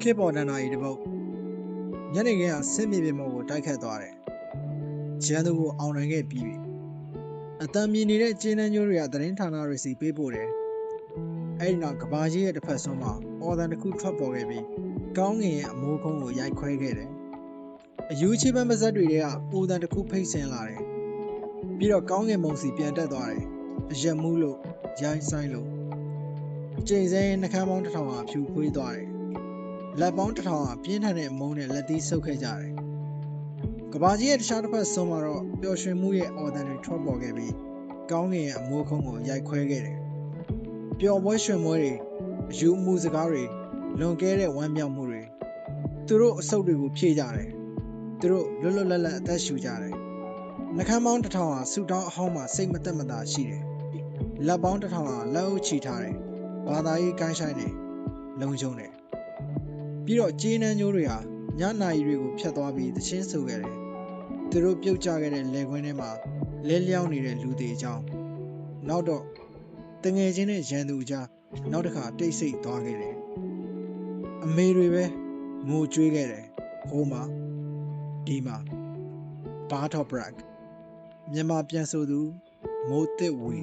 ခေတ်ပေါ်တန်တာကြီးတစ်ပုတ်ညနေခင်းကဆင်းမြေပြင်ပေါ်ကိုတိုက်ခတ်သွားတယ်။ဂျန်သူကိုအောင်နိုင်ခဲ့ပြီးပြီ။အတံမြင်နေတဲ့ကျင်းနှန်းကျိုးတွေကသတင်းဌာနတွေစီပေးပို့တယ်။အဲ့ဒီနောက်ကဘာကြီးရဲ့တစ်ဖက်ဆုံးမှာအော်တန်တစ်ခုထွက်ပေါ်ခဲ့ပြီးကောင်းငင်ရဲ့အမိုးကုန်းကိုရိုက်ခွဲခဲ့တယ်။အယူချီပန်းပါဇက်တွေကပူတန်တစ်ခုဖိတ်ဆင်းလာတယ်။ပြီးတော့ကောင်းငင်မုံစီပြန်တက်သွားတယ်။အရက်မှုလို့ရိုင်းဆိုင်လို့ကျိန်စဲနှကမ်းပေါင်းတစ်ထောင်ဟာဖြူခွေးသွားတယ်။လက်ပေါင်းတစ်ထောင်ဟာပြင်းထန်တဲ့မုံနဲ့လက်သီးဆုပ်ခဲ့ကြတယ်။ကဘာကြီးရဲ့တခြားတစ်ဖက်ဆုံးမှာတော့ပျော်ရွှင်မှုရဲ့အော်တန်တွေထွက်ပေါ်ခဲ့ပြီးကောင်းငင်ရဲ့အမိုးကုန်းကိုရိုက်ခွဲခဲ့တယ်။ပျော်ပွဲရွှင်ပွဲတွေအယူအမှုစကားတွေလွန်ကဲတဲ့ဝမ်းမြောက်မှုတွေသူတို့အဆုတ်တွေကိုဖြည့်ကြတယ်။သူတို့လွတ်လွတ်လပ်လပ်အသက်ရှူကြတယ်။နှကမ်းပေါင်းတစ်ထောင်ဟာဆူတောင်းအဟောင်းမှာစိတ်မသက်မသာရှိတယ်။လက်ပေါင်းတစ်ထောင်ဟာလက်အုပ်ချီထားတယ်။ဘာသာရေးကိုင်းဆိုင်တယ်လုံခြုံတယ်ပြီးတော့ကြေးနှန်းကျိုးတွေဟာညနာရီတွေကိုဖျက်သွားပြီးသချင်းဆိုခဲ့တယ်။သူတို့ပြုတ်ကျခဲ့တဲ့လယ်ကွင်းထဲမှာလဲလျောင်းနေတဲ့လူတွေအကြောင်းနောက်တော့တငယ်ချင်းနဲ့ရန်သူအကြားနောက်တစ်ခါတိတ်ဆိတ်သွားခဲ့တယ်။အမေတွေပဲငိုကြွေးခဲ့တယ်။ဟိုမှာဒီမှာဘာထော့ဘရက်မြန်မာပြန်ဆိုသူမိုးတစ်ဝီ